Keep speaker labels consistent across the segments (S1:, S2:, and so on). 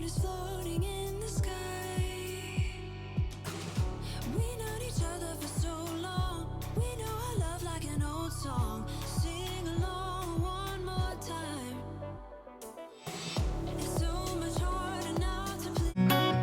S1: is floating in the sky. We known each other for so long. We know our love like an old song. Sing along one more time. It's so much harder now to play.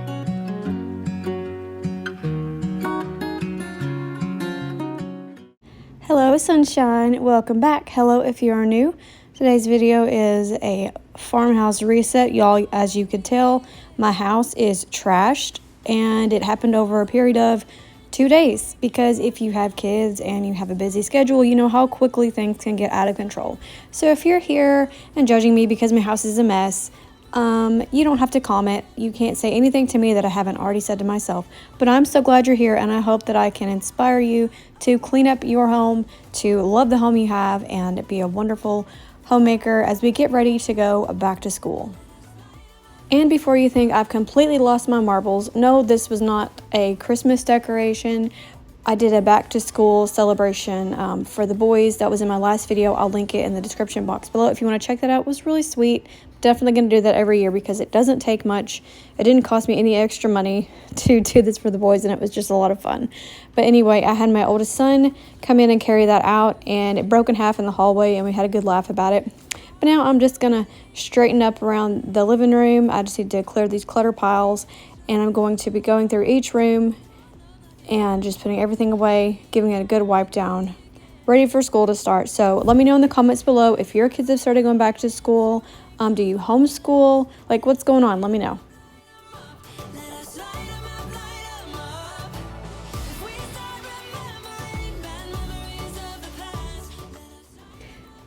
S2: Hello sunshine, welcome back. Hello if you are new. Today's video is a farmhouse reset. Y'all, as you could tell, my house is trashed and it happened over a period of 2 days, because if you have kids and you have a busy schedule, you know how quickly things can get out of control. So if you're here and judging me because my house is a mess, you don't have to comment. You can't say anything to me that I haven't already said to myself. But I'm so glad you're here, and I hope that I can inspire you to clean up your home, to love the home you have, and be a wonderful homemaker as we get ready to go back to school. And before you think I've completely lost my marbles, no, this was not a Christmas decoration. I did a back to school celebration for the boys. That was in my last video. I'll link it in the description box below if you want to check that out. It was really sweet. Definitely going to do that every year because it doesn't take much. It didn't cost me any extra money to do this for the boys, and it was just a lot of fun. But anyway, I had my oldest son come in and carry that out, and it broke in half in the hallway, and we had a good laugh about it. But now I'm just going to straighten up around the living room. I just need to clear these clutter piles, and I'm going to be going through each room and just putting everything away, giving it a good wipe down, ready for school to start. So let me know in the comments below if your kids have started going back to school. Do you homeschool? Like, what's going on? Let me know.
S1: Let us light 'em up, light 'em up. If we start remembering bad memories of the past.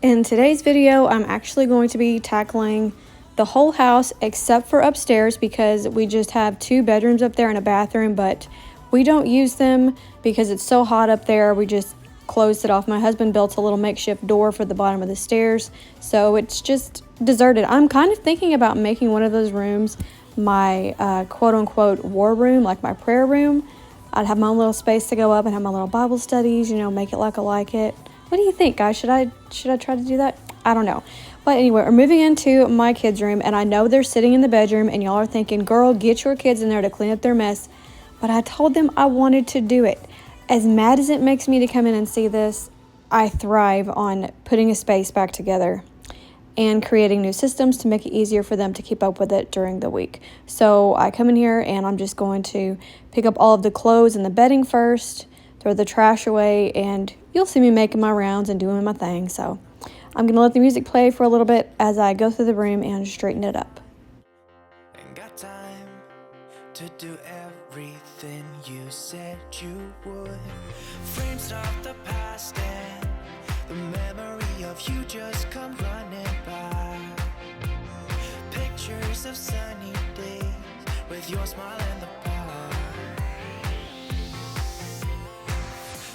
S2: In today's video, I'm actually going to be tackling the whole house except for upstairs, because we just have 2 bedrooms up there and a bathroom, but we don't use them because it's so hot up there. We just closed it off. My husband built a little makeshift door for the bottom of the stairs, so it's just deserted. I'm kind of thinking about making one of those rooms my quote-unquote war room, like my prayer room. I'd have my own little space to go up and have my little Bible studies, you know, make it like I like it. What do you think, guys? Should I try to do that? I don't know. But anyway, we're moving into my kids' room, and I know they're sitting in the bedroom, and y'all are thinking, girl, get your kids in there to clean up their mess. But I told them I wanted to do it. As mad as it makes me to come in and see this, I thrive on putting a space back together and creating new systems to make it easier for them to keep up with it during the week. So I come in here and I'm just going to pick up all of the clothes and the bedding first, throw the trash away, and you'll see me making my rounds and doing my thing. So I'm going to let the music play for a little bit as I go through the room and straighten it up.
S1: Ain't got time to do everything you said you would. Frames of the past and the memory of you just come running by. Pictures of sunny days with your smile in the park.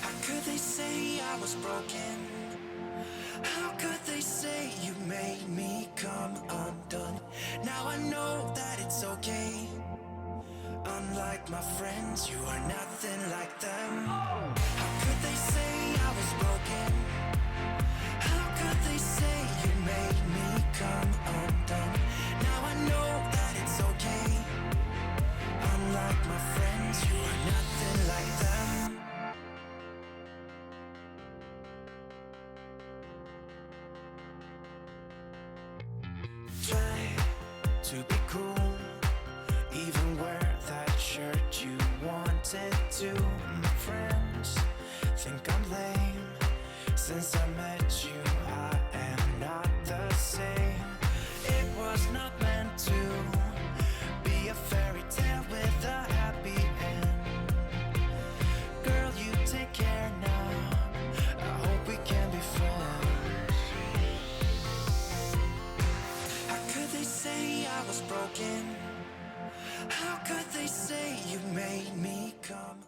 S1: How could they say I was broken? How could they say you made me come undone? Now I know that it's okay. Unlike my friends, you are nothing like them. How could they say I was broken? How could they say you made me come undone? Now I know that it's okay. Unlike my friends, you are nothing like them. Try to be cool, even wear that shirt you wanted to. My friends think I'm lame. Since I met you, I am not the same. It was not meant to be a fairy tale with a happy end. Girl, you take care now. I hope we can be friends. How could they say I was broken? How could they say you made me come?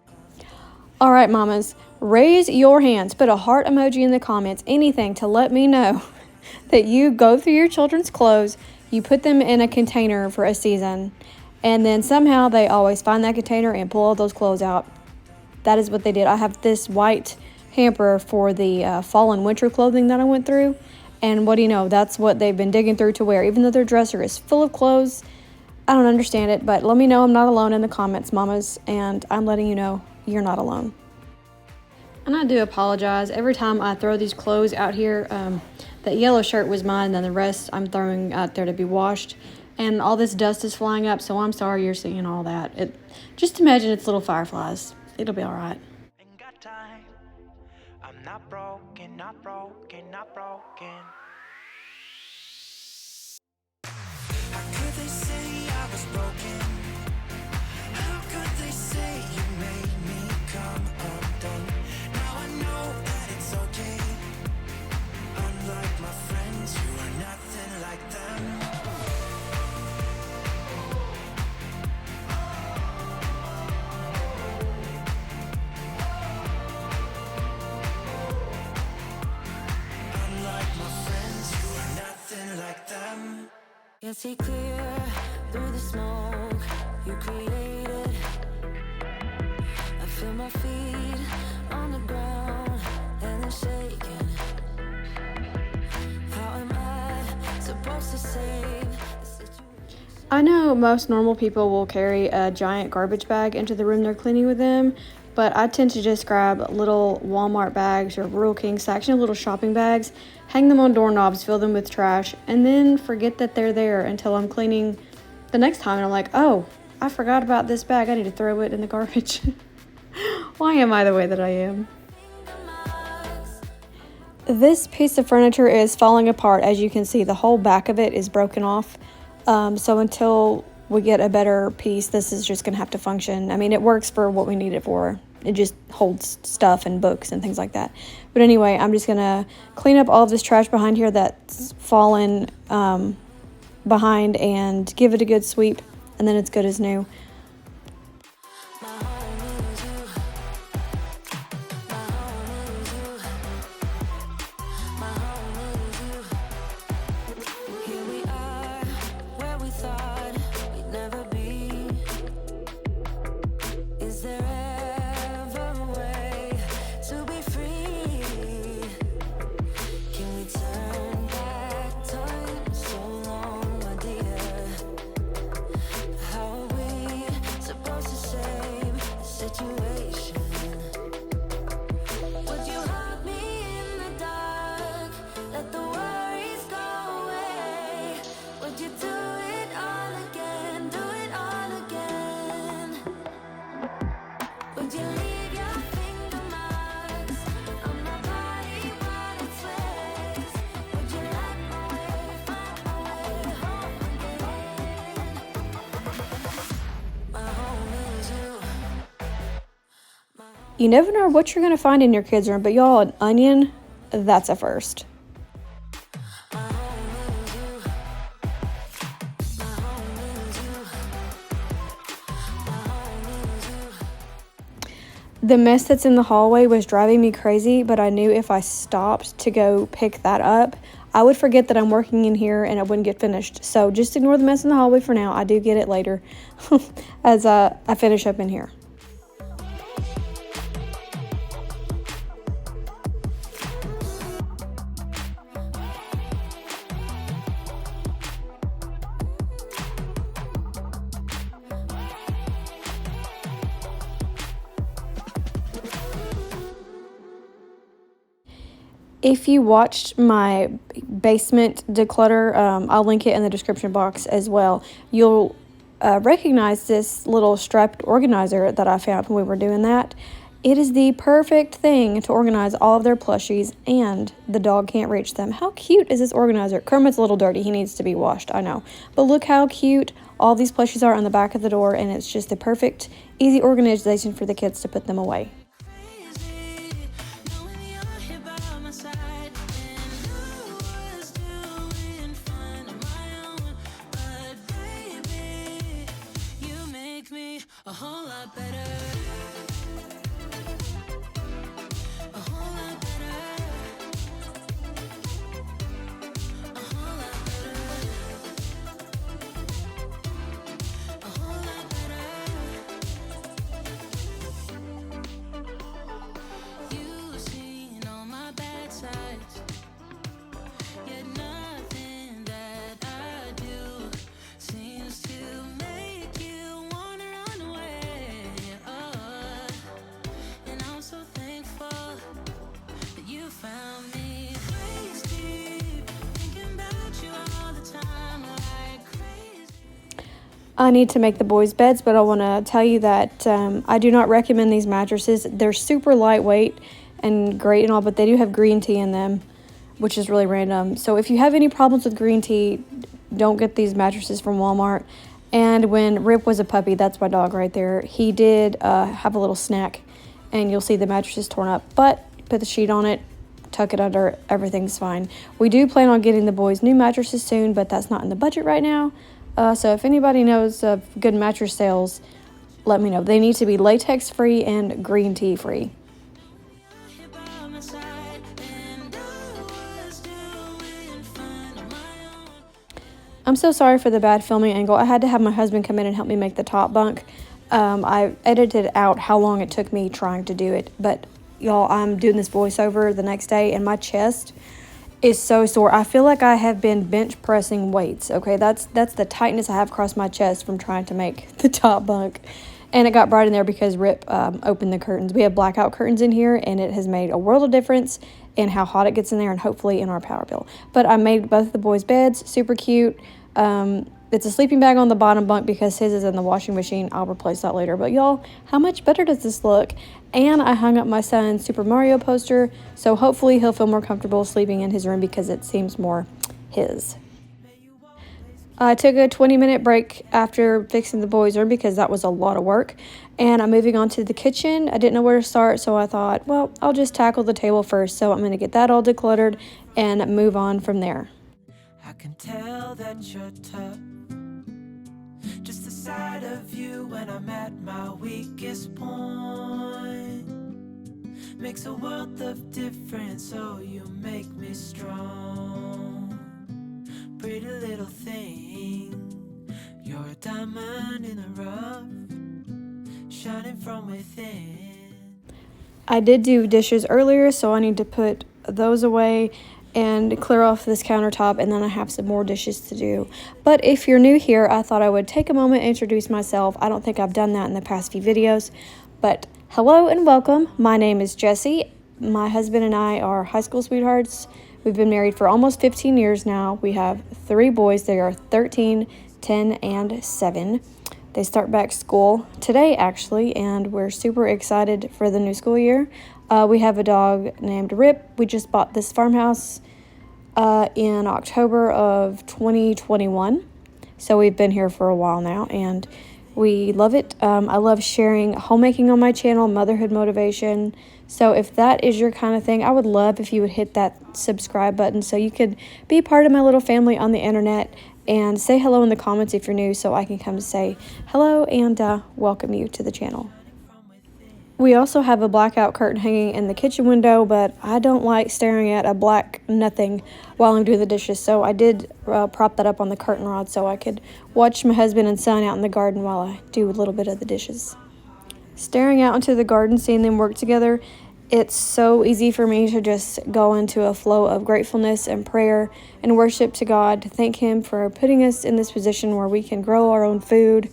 S2: All right, mamas, raise your hands, put a heart emoji in the comments, anything to let me know that you go through your children's clothes, you put them in a container for a season, and then somehow they always find that container and pull all those clothes out. That is what they did. I have this white hamper for the fall and winter clothing that I went through, and what do you know, that's what they've been digging through to wear. Even though their dresser is full of clothes, I don't understand it, but let me know I'm not alone in the comments, mamas, and I'm letting you know you're not alone. And I do apologize. Every time I throw these clothes out here, that yellow shirt was mine, and then the rest I'm throwing out there to be washed. And all this dust is flying up, so I'm sorry you're seeing all that. Just imagine it's little fireflies. It'll be all right.
S1: Ain't got time. I'm not broken, not broken, not broken. How could they say I was broken? How could they say you made me come undone? Now I know that it's okay. Unlike my friends, you are nothing like them. Unlike my friends, you are nothing like them.
S3: You see clear through the smoke you created. I feel my feet on the ground and they're shaking. How am I supposed to save the situation?
S2: I know most normal people will carry a giant garbage bag into the room they're cleaning with them, but I tend to just grab little Walmart bags or Rural King section, little shopping bags, hang them on doorknobs, fill them with trash, and then forget that they're there until I'm cleaning the next time, and I'm like, oh, I forgot about this bag. I need to throw it in the garbage. Why am I the way that I am? This piece of furniture is falling apart. As you can see, the whole back of it is broken off. So until we get a better piece, this is just going to have to function. I mean, it works for what we need it for. It just holds stuff and books and things like that. But anyway, I'm just going to clean up all of this trash behind here that's fallen behind and give it a good sweep, and then it's good as new.
S3: Here we are, where we thought we'd never be. Is there ever a way to be free? Can we turn back time so long, my dear? How are we supposed to save the situation? Would you hug me in the dark? Let the worries go away. Would you do it all again? Do it all again? Would you leave your finger marks on my body while it sweats? Would you let my way find my way home again? My home is you.
S2: You never know what you're going to find in your kids' room, but y'all, an onion, that's a first. The mess that's in the hallway was driving me crazy, but I knew if I stopped to go pick that up, I would forget that I'm working in here and it wouldn't get finished. So just ignore the mess in the hallway for now. I do get it later as I finish up in here. If you watched my basement declutter, I'll link it in the description box as well. You'll recognize this little striped organizer that I found when we were doing that. It is the perfect thing to organize all of their plushies, and the dog can't reach them. How cute is this organizer? Kermit's a little dirty. He needs to be washed, I know. But look how cute all these plushies are on the back of the door, and it's just the perfect, easy organization for the kids to put them away.
S3: A whole lot better. A whole lot better. A whole lot better. A whole lot better. You've seen all my bad sides, yet nothing that I do seems to
S2: I need to make the boys' beds, but I want to tell you that I do not recommend these mattresses. They're super lightweight and great and all, but they do have green tea in them, which is really random. So if you have any problems with green tea, don't get these mattresses from Walmart. And when Rip was a puppy, that's my dog right there, he did have a little snack, and you'll see the mattress is torn up. But put the sheet on it, tuck it under, everything's fine. We do plan on getting the boys new mattresses soon, but that's not in the budget right now. So if anybody knows of good mattress sales, let me know. They need to be latex free and green tea free. I'm so sorry for the bad filming angle. I had to have my husband come in and help me make the top bunk. I edited out how long it took me trying to do it, but y'all, I'm doing this voiceover the next day and my chest is so sore. I feel like I have been bench pressing weights. Okay, that's the tightness I have across my chest from trying to make the top bunk. And it got bright in there because Rip opened the curtains. We have blackout curtains in here, and it has made a world of difference in how hot it gets in there and hopefully in our power bill. But I made both the boys' beds, super cute. It's a sleeping bag on the bottom bunk because his is in the washing machine. I'll replace that later. But y'all, how much better does this look? And I hung up my son's Super Mario poster, so hopefully he'll feel more comfortable sleeping in his room because it seems more his. I took a 20-minute break after fixing the boys' room because that was a lot of work. And I'm moving on to the kitchen. I didn't know where to start, so I thought, well, I'll just tackle the table first. So I'm going to get that all decluttered and move on from there.
S1: I can tell that you're tough. Just the sight of you when I'm at my weakest point makes a world of difference, so you make me strong. Pretty little thing, you're a diamond in the rough, shining from within.
S2: I did do dishes earlier, so I need to put those away and clear off this countertop, and then I have some more dishes to do. But if you're new here, I thought I would take a moment and introduce myself. I don't think I've done that in the past few videos, but hello and welcome. My name is Jessie. My husband and I are high school sweethearts. We've been married for almost 15 years now. We have 3 boys. They are 13, 10, and 7. They start back school today, actually, and we're super excited for the new school year. We have a dog named Rip. We just bought this farmhouse in October of 2021. So we've been here for a while now, and we love it. I love sharing homemaking on my channel, motherhood motivation. So if that is your kind of thing, I would love if you would hit that subscribe button so you could be part of my little family on the internet, and say hello in the comments if you're new so I can come say hello and welcome you to the channel. We also have a blackout curtain hanging in the kitchen window, but I don't like staring at a black nothing while I'm doing the dishes, so I did prop that up on the curtain rod so I could watch my husband and son out in the garden while I do a little bit of the dishes. Staring out into the garden, seeing them work together, it's so easy for me to just go into a flow of gratefulness and prayer and worship to God, to thank Him for putting us in this position where we can grow our own food.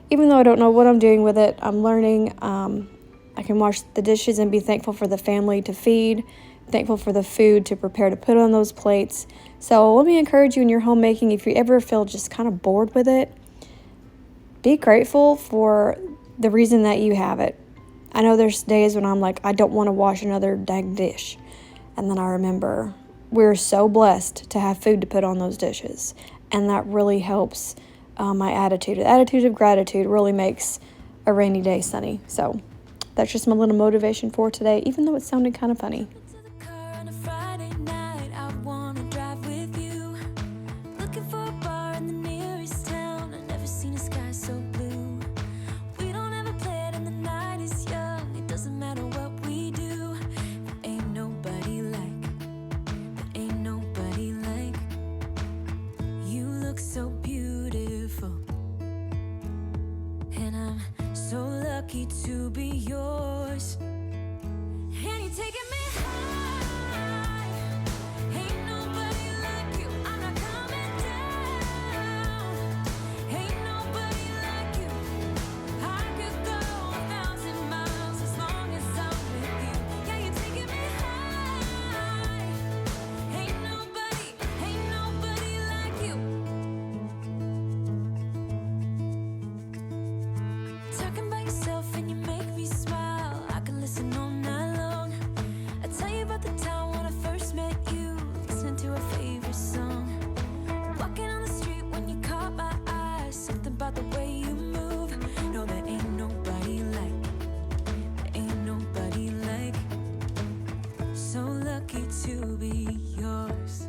S2: Even though I don't know what I'm doing with it, I'm learning. I can wash the dishes and be thankful for the family to feed, thankful for the food to prepare to put on those plates. So let me encourage you in your homemaking, if you ever feel just kind of bored with it, be grateful for the reason that you have it. I know there's days when I'm like, I don't want to wash another dang dish. And then I remember we're so blessed to have food to put on those dishes. And that really helps my attitude. The attitude of gratitude really makes a rainy day sunny. So that's just my little motivation for today, even though it sounded kind of funny.
S3: To be yours, and you're taking me high. Ain't nobody like you. I'm not coming down. Ain't nobody like you. I could go 1,000 miles as long as I'm with you. Yeah, you're taking me high. Ain't nobody like you. Talking about yourself and you make me smile. I can listen all night long. I tell you about the time when I first met you, listening to our favorite song. Walking on the street when you caught my eye, something about the way you move. No, there ain't nobody like, there ain't nobody like. So lucky to be yours.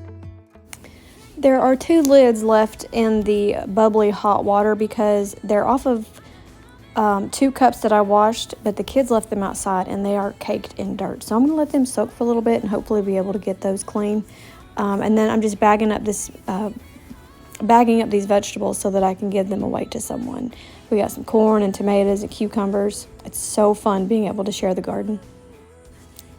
S2: There are 2 lids left in the bubbly hot water because they're off of 2 cups that I washed, but the kids left them outside and they are caked in dirt. So I'm going to let them soak for a little bit and hopefully be able to get those clean. And then I'm just bagging up these vegetables so that I can give them away to someone. We got some corn and tomatoes and cucumbers. It's so fun being able to share the garden.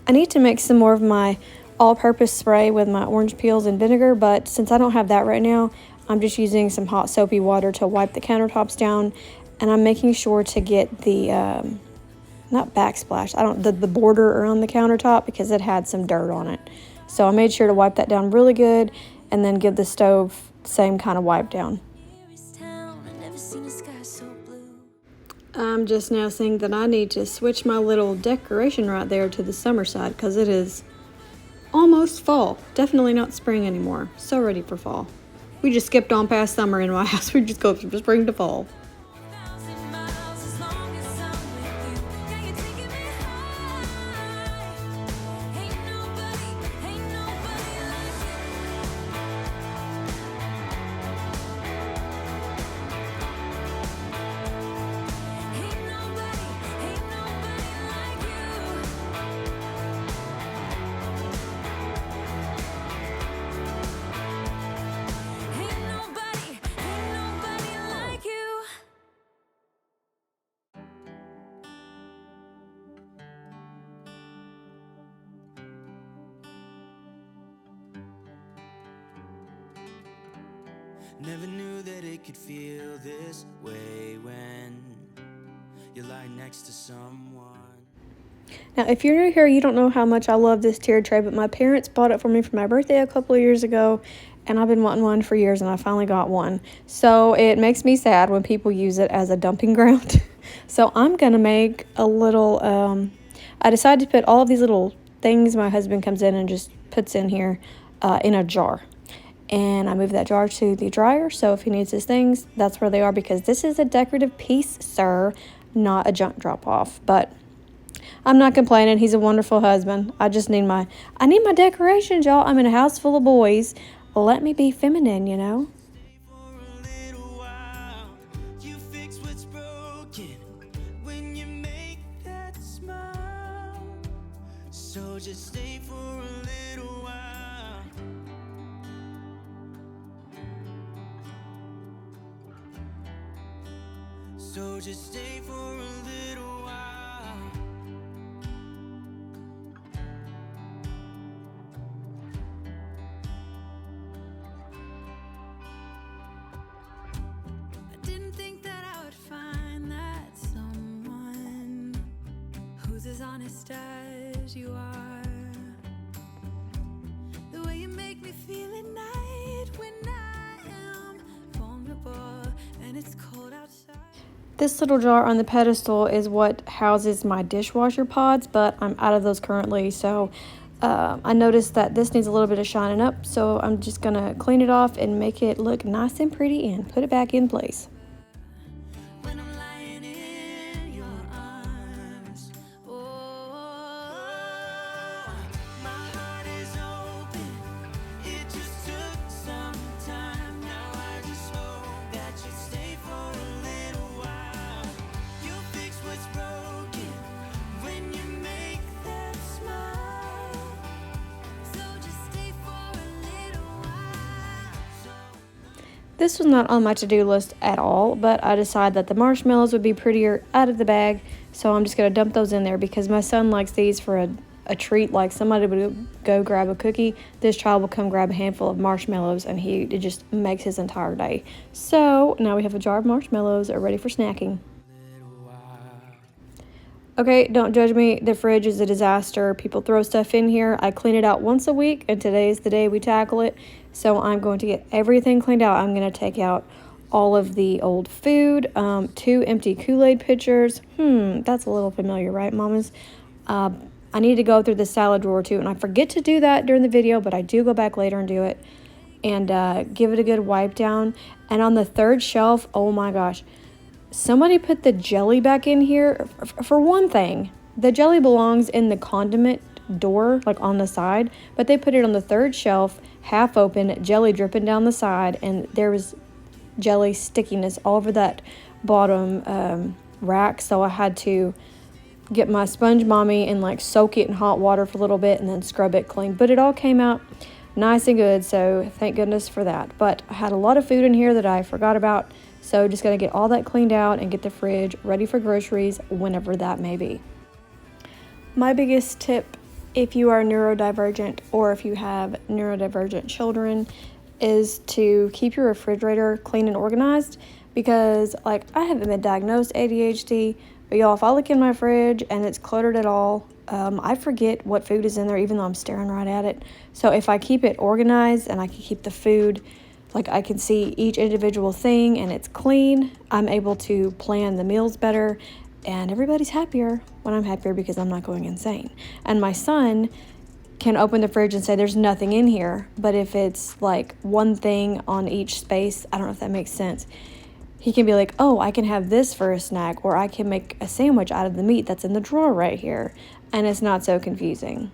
S2: I need to make some more of my all-purpose spray with my orange peels and vinegar, but since I don't have that right now, I'm just using some hot soapy water to wipe the countertops down, and I'm making sure to get the not backsplash, the border around the countertop because it had some dirt on it. So I made sure to wipe that down really good and then give the stove the same kind of wipe down. I'm just now seeing that I need to switch my little decoration right there to the summer side because it is almost fall. Definitely not spring anymore. So ready for fall. We just skipped on past summer in my house. We just go from spring to fall.
S1: Never knew that it could feel this way when you're lying next to someone.
S2: Now, if you're new here, you don't know how much I love this tiered tray, but my parents bought it for me for my birthday a couple of years ago, and I've been wanting one for years, and I finally got one. So it makes me sad when people use it as a dumping ground. So I'm going to make a little, I decided to put all of these little things my husband comes in and just puts in here in a jar. And I moved that jar to the dryer, so if he needs his things, that's where they are, because this is a decorative piece, sir, not a junk drop-off. But I'm not complaining. He's a wonderful husband. I need my decorations, y'all. I'm in a house full of boys. Let me be feminine, you know?
S1: For a little while, you fix what's broken when you make that smile. So just stay for a little while. So just stay for a little while.
S3: I didn't think that I would find that someone who's as honest as you are. The way you make me feel at night when I am vulnerable and it's cold outside.
S2: This little jar on the pedestal is what houses my dishwasher pods, but I'm out of those currently, so I noticed that this needs a little bit of shining up, so I'm just going to clean it off and make it look nice and pretty and put it back in place.
S3: When I'm lying in your arms, oh,
S1: My heart is open. It just took some time. Now I just hope that you stay for a little while. You'll fix what's broken when you make that smile.
S3: so just stay for a little while.
S2: This was not on my to-do list at all, but I decided that the marshmallows would be prettier out of the bag, so I'm just going to dump those in there because my son likes these for a treat. Like somebody would go grab a cookie, this child will come grab a handful of marshmallows, and it just makes his entire day. So now we have a jar of marshmallows that are ready for snacking. Okay, don't judge me. The fridge is a disaster. People throw stuff in here. I clean it out once a week, and today is the day we tackle it. So I'm going to get everything cleaned out. I'm going to take out all of the old food, 2 empty Kool-Aid pitchers. That's a little familiar, right, mamas? I need to go through the salad drawer too, and I forget to do that during the video, but I do go back later and do it, and give it a good wipe down. And on the 3rd shelf, oh my gosh, somebody put the jelly back in here. For one thing, the jelly belongs in the condiment door, like on the side, but they put it on the 3rd shelf, half open, jelly dripping down the side, and there was jelly stickiness all over that bottom rack. So I had to get my sponge mommy and like soak it in hot water for a little bit and then scrub it clean. But it all came out nice and good, so thank goodness for that. But I had a lot of food in here that I forgot about, so just gonna get all that cleaned out and get the fridge ready for groceries whenever that may be. My biggest tip, if you are neurodivergent or if you have neurodivergent children, is to keep your refrigerator clean and organized, because like I haven't been diagnosed ADHD, but y'all, if I look in my fridge and it's cluttered at all, I forget what food is in there even though I'm staring right at it. So if I keep it organized and I can keep the food, like I can see each individual thing and it's clean, I'm able to plan the meals better, and everybody's happier when I'm happier because I'm not going insane. And my son can open the fridge and say there's nothing in here, but if it's like one thing on each space, I don't know if that makes sense, he can be like, oh, I can have this for a snack, or I can make a sandwich out of the meat that's in the drawer right here, and it's not so confusing.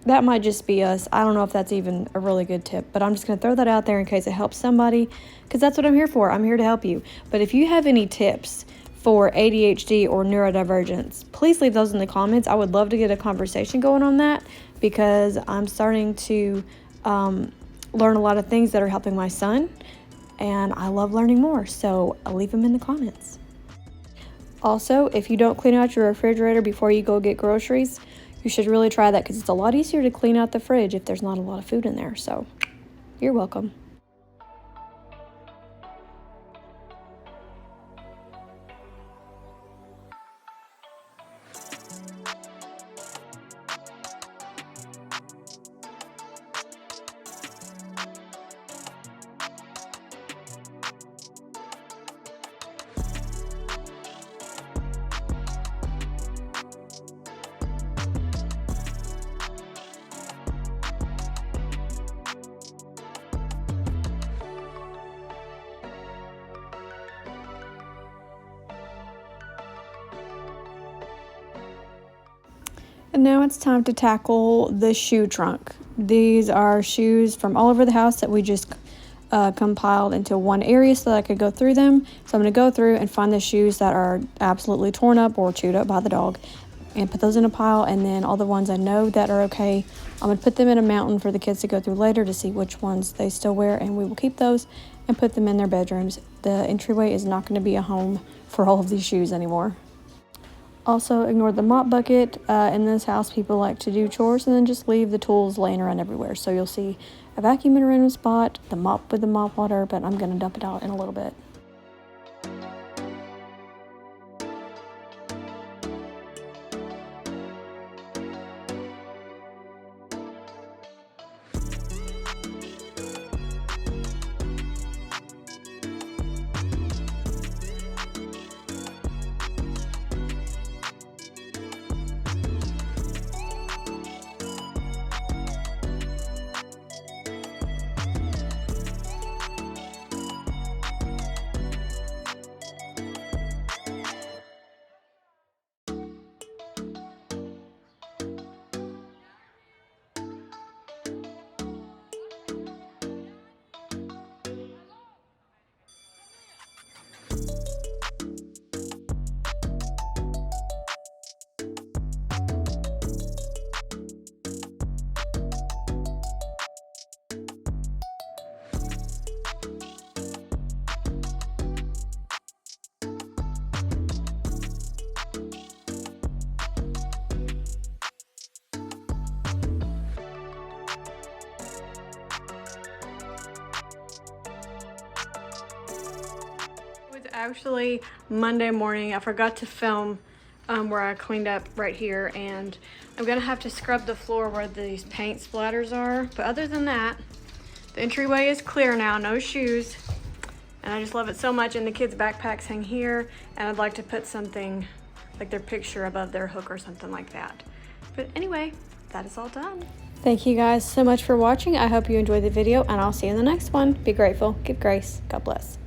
S2: That might just be us. I don't know if that's even a really good tip, but I'm just going to throw that out there in case it helps somebody, because that's what I'm here for. I'm here to help you. But if you have any tips for ADHD or neurodivergence, please leave those in the comments. I would love to get a conversation going on that, because I'm starting to learn a lot of things that are helping my son, and I love learning more, so I'll leave them in the comments. Also, if you don't clean out your refrigerator before you go get groceries, you should really try that, because it's a lot easier to clean out the fridge if there's not a lot of food in there. So you're welcome. And now it's time to tackle the shoe trunk. These are shoes from all over the house that we just compiled into one area so that I could go through them. So I'm going to go through and find the shoes that are absolutely torn up or chewed up by the dog and put those in a pile. And then all the ones I know that are okay, I'm going to put them in a mountain for the kids to go through later to see which ones they still wear, and we will keep those and put them in their bedrooms. The entryway is not going to be a home for all of these shoes anymore. Also, ignore the mop bucket. In this house, people like to do chores and then just leave the tools laying around everywhere. So you'll see a vacuum in a random spot, the mop with the mop water, but I'm going to dump it out in a little bit. Actually Monday morning. I forgot to film where I cleaned up right here, and I'm gonna have to scrub the floor where these paint splatters are, but other than that, the entryway is clear now. No shoes. And I just love it so much. And the kids' backpacks hang here, and I'd like to put something like their picture above their hook or something like that. But anyway, that is all done. Thank you guys so much for watching. I hope you enjoyed the video, and I'll see you in the next one. Be grateful, give grace. God bless.